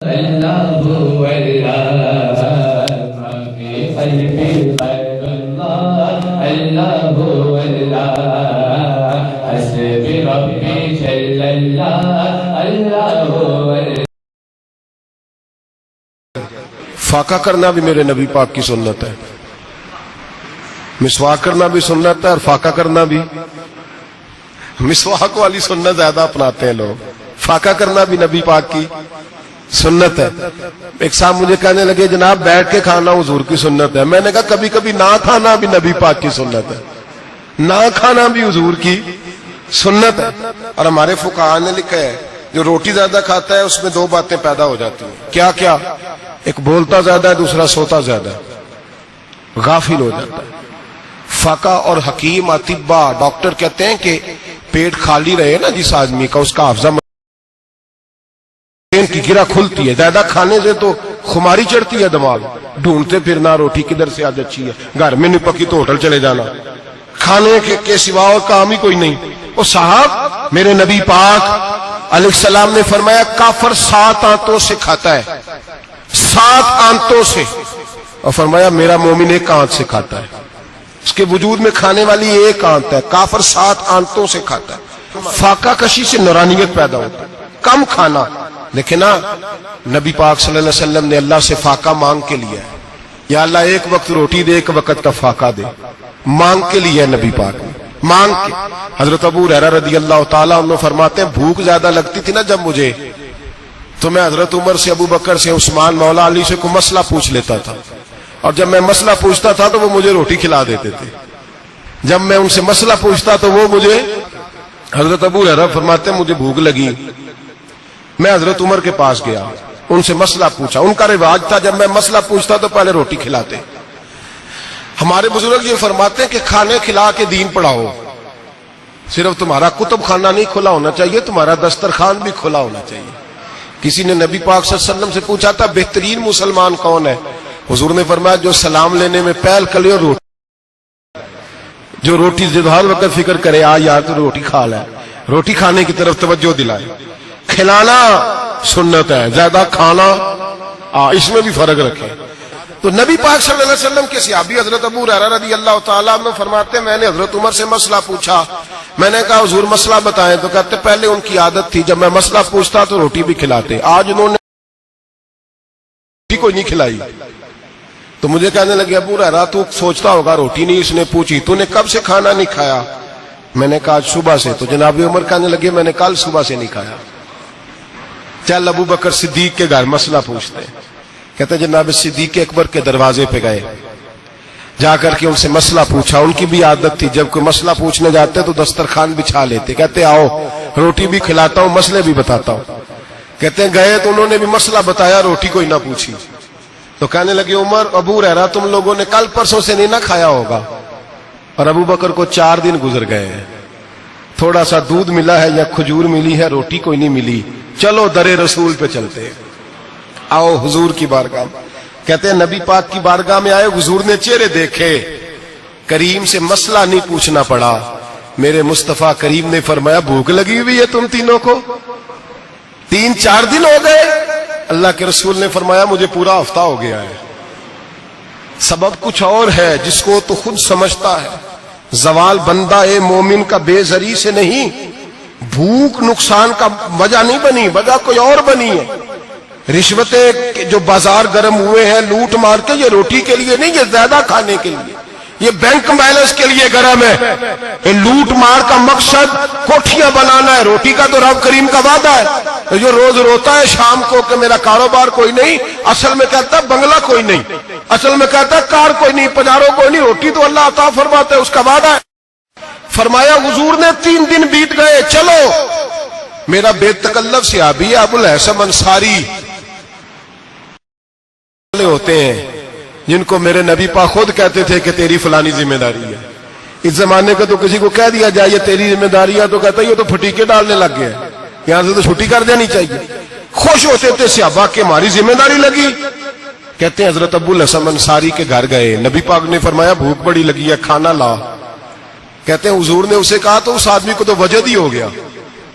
اللہ اللہ فی قلبی غیر اللہ اللہ اللہ حسبی ربی جل اللہ اللہ فاقہ کرنا بھی میرے نبی پاک کی سنت ہے، مسواک کرنا بھی سنت ہے، اور فاقہ کرنا بھی۔ مسواک والی سنت زیادہ اپناتے ہیں لوگ، فاقہ کرنا بھی نبی پاک کی سنت ہے۔ ایک صاحب مجھے کہنے لگے جناب بیٹھ کے کھانا حضور کی سنت ہے، میں نے کہا کبھی کبھی نہ کھانا بھی نبی پاک کی سنت ہے، نہ کھانا بھی حضور کی سنت ہے۔ اور ہمارے فقہاء نے لکھا ہے جو روٹی زیادہ کھاتا ہے اس میں دو باتیں پیدا ہو جاتی ہیں، کیا کیا؟ ایک بولتا زیادہ ہے، دوسرا سوتا زیادہ ہے، غافل ہو جاتا ہے۔ فقہ اور حکیم اطباء ڈاکٹر کہتے ہیں کہ پیٹ خالی رہے نا جس آدمی کا، اس کا حافظہ کی گرہ کھلتی ہے، زیادہ کھانے سے تو خماری چڑھتی ہے، دماغ ڈھونڈتے پھرنا روٹی کدھر سے آج اچھی ہے، گھر میں نہیں پکی تو ہوٹل چلے جانا، کھانے کے سوا اور کام ہی کوئی نہیں۔ وہ صاحب میرے نبی پاک علیہ السلام نے فرمایا کافر 7 آنتوں سے کھاتا ہے، 7 آنتوں سے، اور فرمایا میرا مومن 1 آنت سے کھاتا ہے، اس کے وجود میں کھانے والی 1 آنت ہے، کافر 7 آنتوں سے کھاتا ہے۔ فاقہ کشی سے نورانیت پیدا ہوتا ہے، کم کھانا۔ دیکھیں نا نبی پاک صلی اللہ علیہ وسلم نے اللہ سے فاقہ مانگ کے لیا ہے، یا اللہ 1 وقت روٹی دے 1 وقت کا فاقہ دے، مانگ کے لیا ہے نبی پاک نے، مانگ کے۔ حضرت ابو ہریرہ رضی اللہ تعالیٰ عنہ فرماتے ہیں بھوک زیادہ لگتی تھی نا جب مجھے، تو میں حضرت عمر سے، ابو بکر سے، عثمان مولا علی سے کوئی مسئلہ پوچھ لیتا تھا، اور جب میں مسئلہ پوچھتا تھا تو وہ مجھے روٹی کھلا دیتے تھے۔ جب میں ان سے مسئلہ پوچھتا تو وہ مجھے، حضرت ابو ہریرہ فرماتے ہیں مجھے بھوک لگی، میں حضرت عمر کے پاس گیا، ان سے مسئلہ پوچھا، ان کا رواج تھا جب میں مسئلہ پوچھتا تو پہلے روٹی کھلاتے۔ ہمارے بزرگ یہ فرماتے ہیں کہ کھانے کھلا کے دین پڑھاؤ، صرف تمہارا کتب خانہ نہیں کھلا ہونا چاہیے، تمہارا دسترخوان بھی کھلا ہونا چاہیے۔ کسی نے نبی پاک صلی اللہ علیہ وسلم سے پوچھا تھا بہترین مسلمان کون ہے؟ حضور نے فرمایا جو سلام لینے میں پہل کرے اور روٹی، جو روٹی ہر وقت فکر کرے آ یار تو روٹی کھا لے، روٹی کھانے کی طرف توجہ دلائے۔ کھلانا سنت ہے، زیادہ کھانا اس میں بھی فرق رکھے۔ تو نبی پاک صلی اللہ علیہ وسلم کے صحابی حضرت ابو ہریرہ رضی اللہ تعالیٰ عنہ فرماتے ہیں میں نے حضرت عمر سے مسئلہ پوچھا، میں نے کہا حضور مسئلہ بتائیں، تو کہتے پہلے ان کی عادت تھی جب میں مسئلہ پوچھتا تو روٹی بھی کھلاتے، آج انہوں نے روٹی کوئی نہیں کھلائی۔ تو مجھے کہنے لگے ابو ہریرہ تو سوچتا ہوگا روٹی نہیں اس نے پوچھی، تو نے کب سے کھانا نہیں کھایا؟ میں نے کہا آج صبح سے۔ تو جناب عمر کہنے لگے میں نے کل صبح سے نہیں کھایا۔ چل ابو بکر صدیق کے گھر مسئلہ پوچھتے ہیں، کہتے جناب صدیق اکبر کے دروازے پہ گئے، جا کر کے ان سے مسئلہ پوچھا۔ ان کی بھی عادت تھی جب کوئی مسئلہ پوچھنے جاتے تو دسترخوان بچھا لیتے، کہتے آؤ روٹی بھی کھلاتا ہوں مسئلے بھی بتاتا ہوں۔ کہتے ہیں گئے تو انہوں نے بھی مسئلہ بتایا، روٹی کوئی نہ پوچھی۔ تو کہنے لگے عمر ابو ہریرہ تم لوگوں نے کل پرسوں سے نہیں نہ کھایا ہوگا، اور ابو بکر کو 4 دن گزر گئے ہیں، تھوڑا سا دودھ ملا ہے یا کھجور ملی ہے، روٹی کوئی نہیں ملی، چلو در رسول پہ چلتے، آؤ حضور کی بارگاہ۔ کہتے ہیں نبی پاک کی بارگاہ میں آئے، حضور نے چہرے دیکھے، کریم سے مسئلہ نہیں پوچھنا پڑا۔ میرے مصطفیٰ کریم نے فرمایا بھوک لگی ہوئی ہے تم تینوں کو؟ 3-4 دن ہو گئے؟ اللہ کے رسول نے فرمایا مجھے پورا ہفتہ ہو گیا ہے۔ سبب کچھ اور ہے جس کو تو خود سمجھتا ہے، زوال بندہ مومن کا بے زری سے نہیں، بھوک نقصان کا وجہ نہیں بنی، وجہ کوئی اور بنی ہے۔ رشوتیں جو بازار گرم ہوئے ہیں لوٹ مار کے، یہ روٹی کے لیے نہیں، یہ زیادہ کھانے کے لیے، یہ بینک بیلنس کے لیے گرم ہے۔ یہ لوٹ مار کا مقصد کوٹھیاں بنانا ہے، روٹی کا تو رب کریم کا وعدہ ہے۔ جو روز روتا ہے شام کو کہ میرا کاروبار کوئی نہیں، اصل میں کہتا ہے بنگلہ کوئی نہیں، اصل میں کہتا ہے کار کوئی نہیں، پجارو کوئی نہیں، روٹی تو اللہ عطا فرماتا ہے، اس کا وعدہ ہے۔ فرمایا حضور نے 3 دن بیت گئے، چلو میرا بے تکلف صحابی ابو الحسن انصاری ہوتے ہیں جن کو میرے نبی پاک خود کہتے تھے کہ تیری فلانی ذمہ داری ہے۔ اس زمانے کا تو کسی کو کہہ دیا جائے یہ تیری ذمہ داری ہے تو کہتا ہے یہ تو پھٹیکے ڈالنے لگ گیا، یہاں سے تو چھٹی کر دینی چاہیے۔ خوش ہوتے تھے صحابہ کہ ہماری ذمہ داری لگی۔ کہتے ہیں حضرت ابو الحسن انصاری کے گھر گئے، نبی پاک نے فرمایا بھوک بڑی لگی ہے کھانا لا۔ کہتے ہیں حضور نے اسے کہا تو اس آدمی کو تو وجد ہی ہو گیا،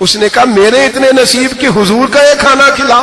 اس نے کہا میرے اتنے نصیب کہ حضور کا یہ کھانا کھلا۔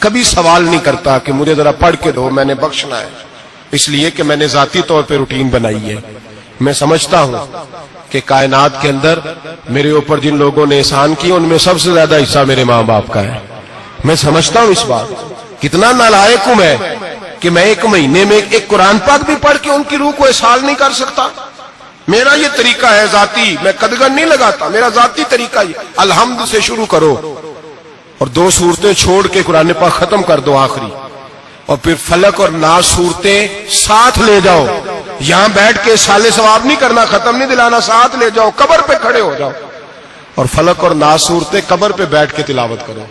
کبھی سوال نہیں کرتا کہ مجھے ذرا پڑھ کے دو، میں نے بخشنا ہے، اس لیے کہ میں نے ذاتی طور پہ روٹین بنائی ہے۔ میں سمجھتا ہوں کہ کائنات کے اندر میرے اوپر جن لوگوں نے احسان کیا ان میں سب سے زیادہ حصہ میرے ماں باپ کا ہے۔ میں سمجھتا ہوں اس بات، کتنا نالائق ہوں میں کہ میں ایک مہینے میں ایک قرآن پاک بھی پڑھ کے ان کی روح کو احسال نہیں کر سکتا۔ میرا یہ طریقہ ہے ذاتی، میں قدغن نہیں لگاتا، میرا ذاتی طریقہ یہ، الحمد سے شروع کرو اور 2 سورتیں چھوڑ کے قرآن پاک ختم کر دو آخری، اور پھر فلق اور ناس صورتیں ساتھ لے جاؤ۔ یہاں بیٹھ کے سالے ثواب نہیں کرنا، ختم نہیں دلانا، ساتھ لے جاؤ، قبر پہ کھڑے ہو جاؤ اور فلق اور ناس صورتیں قبر پہ بیٹھ کے تلاوت کرو،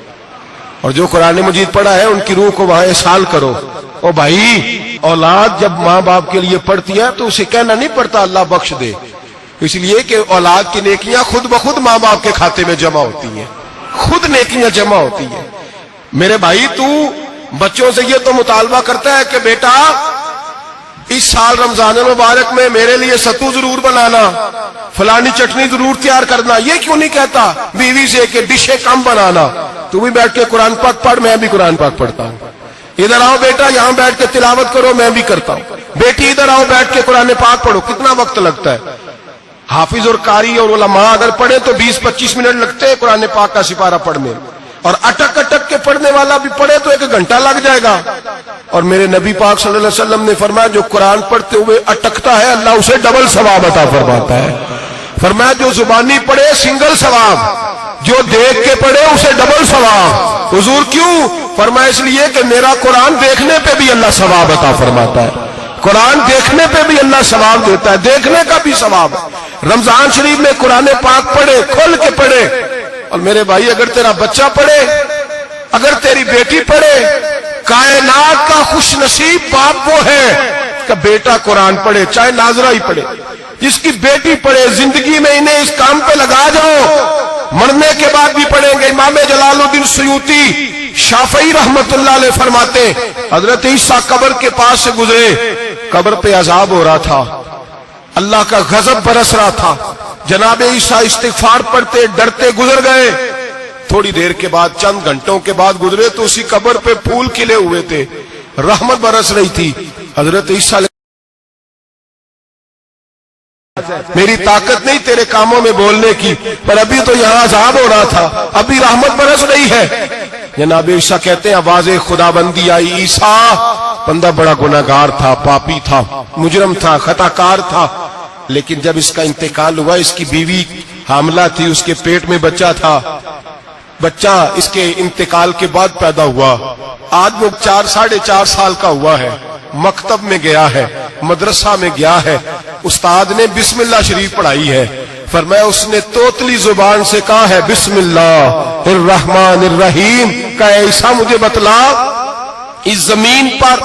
اور جو قرآن مجید پڑھا ہے ان کی روح کو وہاں احسال کرو۔ او بھائی، اولاد جب ماں باپ کے لیے پڑھتی ہے تو اسے کہنا نہیں پڑتا اللہ بخش دے، اس لیے کہ اولاد کی نیکیاں خود بخود ماں باپ کے کھاتے میں جمع ہوتی ہیں، خود نیکیاں جمع ہوتی ہیں۔ میرے بھائی، تو بچوں سے یہ تو مطالبہ کرتا ہے کہ بیٹا اس سال رمضان المبارک میں میرے لیے ستو ضرور بنانا، فلانی چٹنی ضرور تیار کرنا، یہ کیوں نہیں کہتا بیوی سے کہ ڈشیں کم بنانا؟ تو بھی بیٹھ کے قرآن پاک پڑھ، میں بھی قرآن پاک پڑھتا ہوں۔ ادھر آؤ بیٹا، یہاں بیٹھ کے تلاوت کرو، میں بھی کرتا ہوں۔ بیٹی ادھر آؤ، بیٹھ کے قرآن پاک پڑھو۔ کتنا وقت لگتا ہے؟ حافظ اور قاری اور علماء اگر پڑھے تو 20-25 منٹ لگتے ہیں قرآن پاک کا سپارہ پڑھنے، اور اٹک اٹک کے پڑھنے والا بھی پڑھے تو 1 گھنٹہ لگ جائے گا۔ اور میرے نبی پاک صلی اللہ علیہ وسلم نے فرمایا جو قرآن پڑھتے ہوئے اٹکتا ہے اللہ اسے ڈبل ثواب عطا فرماتا ہے۔ فرمایا جو زبانی پڑھے سنگل ثواب، جو دیکھ کے پڑھے اسے ڈبل ثواب۔ حضور کیوں؟ فرمایا اس لیے کہ میرا قرآن دیکھنے پہ بھی اللہ ثواب عطا فرماتا ہے، قرآن دیکھنے پہ بھی اللہ ثواب دیتا ہے، دیکھنے کا بھی ثواب۔ رمضان شریف میں قرآن پاک پڑھے، کھول کے پڑھے۔ اور میرے بھائی، اگر تیرا بچہ پڑھے، اگر تیری بیٹی پڑھے، کائنات کا خوش نصیب باپ وہ ہے کہ بیٹا قرآن پڑھے، چاہے ناظرہ ہی پڑھے، جس کی بیٹی پڑھے۔ زندگی میں انہیں اس کام پہ لگا جاؤ، مرنے کے بعد بھی پڑھیں گے۔ امام جلال الدین سیوطی شافعی رحمت اللہ علیہ فرماتے ہیں حضرت عیسیٰ قبر کے پاس سے گزرے، قبر پہ عذاب ہو رہا تھا، اللہ کا غضب برس رہا تھا، جناب عیسیٰ استغفار پڑھتے ڈرتے گزر گئے۔ تھوڑی دیر کے بعد، چند گھنٹوں کے بعد گزرے تو اسی قبر پہ پھول کھلے ہوئے تھے، رحمت برس رہی تھی۔ حضرت عیسیٰ میری طاقت نہیں تیرے کاموں میں بولنے کی، پر ابھی تو یہاں عذاب ہو رہا تھا، ابھی رحمت برس رہی ہے۔ جناب عیسیٰ کہتے ہیں آواز خدا بندی آئی، عیسیٰ بندہ بڑا گناہگار تھا، پاپی تھا، مجرم تھا، خطا کار تھا، لیکن جب اس کا انتقال ہوا، اس کی بیوی حاملہ تھی، اس کے پیٹ میں بچہ تھا، بچہ اس کے انتقال کے بعد پیدا ہوا، آج وہ 4-4.5 سال کا ہوا ہے، مکتب میں گیا ہے، مدرسہ میں گیا ہے، استاد نے بسم اللہ شریف پڑھائی ہے، فرمایا اس نے توتلی زبان سے کہا ہے بسم اللہ الرحمن الرحیم، کہ عیسیٰ مجھے بتلا اس زمین پر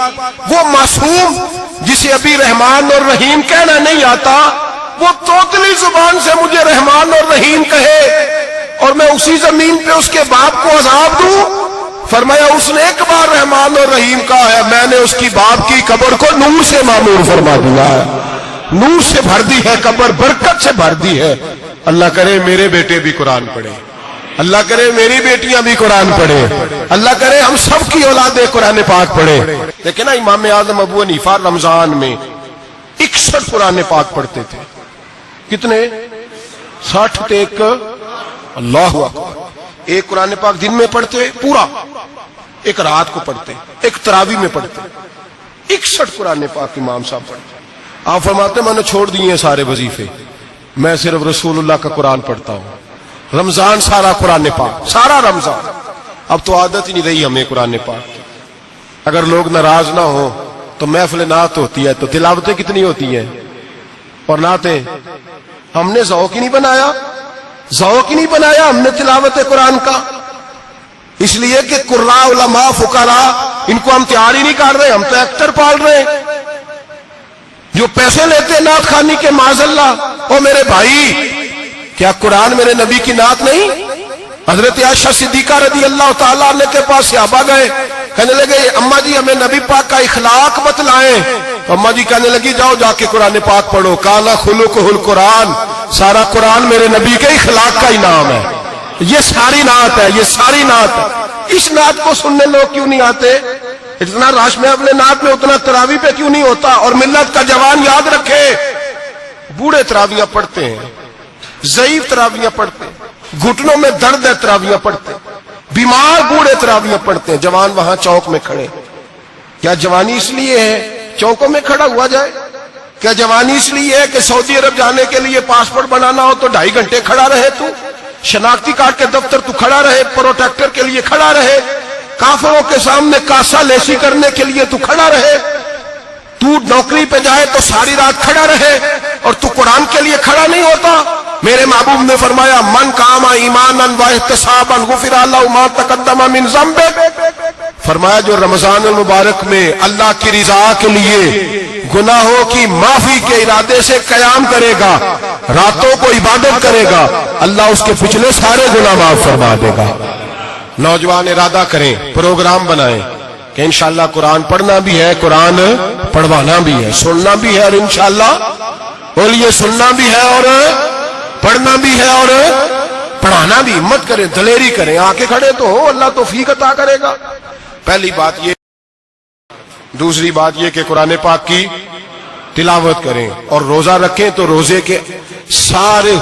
وہ معصوم جسے ابھی رحمان اور رحیم کہنا نہیں آتا، وہ توتلی زبان سے مجھے رحمان اور رحیم کہے اور میں اسی زمین پہ اس کے باپ کو عذاب دوں؟ فرمایا اس نے ایک بار رحمان اور رحیم کہا ہے، میں نے اس کی باپ کی قبر کو نور سے معمور فرما دیا ہے، نور سے بھر دی ہے قبر، برکت سے بھر دی ہے۔ اللہ کرے میرے بیٹے بھی قرآن پڑھے، اللہ کرے میری بیٹیاں بھی قرآن پڑھے، اللہ کرے ہم سب کی اولادیں قرآن پاک پڑھے۔ لیکن نا امام اعظم ابو حنیفہ رمضان میں 61 قرآن پاک پڑھتے تھے۔ کتنے؟ 60 تے ایک، اللہ اکبر۔ ایک قرآن پاک دن میں پڑھتے پورا، ایک رات کو پڑھتے، ایک تراویح میں پڑھتے، 61 قرآن پاک امام صاحب پڑھتے۔ آپ فرماتے میں نے چھوڑ دیے سارے وظیفے، میں صرف رسول اللہ کا قرآن پڑھتا ہوں۔ رمضان سارا قرآن پاک، سارا رمضان۔ اب تو عادت ہی نہیں رہی ہمیں قرآن پاک، اگر لوگ ناراض نہ ہوں تو محفل نعت ہوتی ہے تو تلاوتیں کتنی ہوتی ہیں، اور نعتیں ہم نے ذوق ہی نہیں بنایا، ذوق ہی نہیں بنایا ہم نے تلاوت قرآن کا، اس لیے کہ قراء علماء فقراء ان کو ہم تیار ہی نہیں کر رہے، ہم تو ایکٹر پال رہے ہیں جو پیسے لیتے نعت خوانی کے، معاذ اللہ۔ او میرے بھائی، کیا قرآن میرے نبی کی نعت نہیں؟ حضرت عائشہ صدیقہ رضی اللہ تعالیٰ عنہ کے پاس صحابہ گئے، کہنے لگے اماں جی ہمیں نبی پاک کا اخلاق بتلائیں، تو اماں جی کہنے لگی جاؤ جا کے قرآن پاک پڑھو، کالا خلقہ القرآن، سارا قرآن میرے نبی کے اخلاق کا انعام ہے، یہ ساری نعت ہے، یہ ساری نعت ہے۔ اس نعت کو سننے لوگ کیوں نہیں آتے؟ اتنا رش میں اپنے نعت میں اتنا تراویح پہ کیوں نہیں ہوتا؟ اور ملت کا جوان یاد رکھے، بوڑھے تراویاں پڑھتے ہیں، ضعیف تراویاں پڑھتے ہیں، گھٹنوں میں درد ہے تراویاں پڑھتے ہیں، بیمار بوڑھے تراویاں پڑھتے ہیں، جوان وہاں چوک میں کھڑے۔ کیا جوانی اس لیے ہے چوکوں میں کھڑا ہوا جائے؟ کیا جوانی اس لیے ہے کہ سعودی عرب جانے کے لیے پاسپورٹ بنانا ہو تو 2.5 گھنٹے کھڑا رہے تو؟ شناختی کارڈ کے دفتر تو کھڑا رہے، پروٹیکٹر کے لیے کھڑا رہے، کافروں کے سامنے کاسا لیسی کرنے کے لیے تو کھڑا رہے، تو نوکری پہ جائے تو ساری رات کھڑا رہے، اور تو قرآن کے لیے کھڑا نہیں ہوتا؟ میرے محبوب نے فرمایا من قام ایمانا واحتسابا غفر له ما تقدم من ذنبه، فرمایا جو رمضان المبارک میں اللہ کی رضا کے لیے گناہوں کی معافی کے ارادے سے قیام کرے گا، راتوں کو عبادت کرے گا، اللہ اس کے پچھلے سارے گناہ معاف فرما دے گا۔ نوجوان ارادہ کریں، پروگرام بنائیں کہ انشاءاللہ قرآن پڑھنا بھی ہے، قرآن پڑھوانا بھی ہے، سننا بھی ہے، اور انشاءاللہ بولیے سننا بھی ہے اور پڑھنا بھی ہے اور پڑھانا بھی۔ ہمت کریں، دلیری کریں، آ کے کھڑے تو ہو، اللہ توفیق عطا کرے گا۔ پہلی بات یہ۔ دوسری بات یہ کہ قرآن پاک کی تلاوت کریں، اور روزہ رکھیں تو روزے کے سارے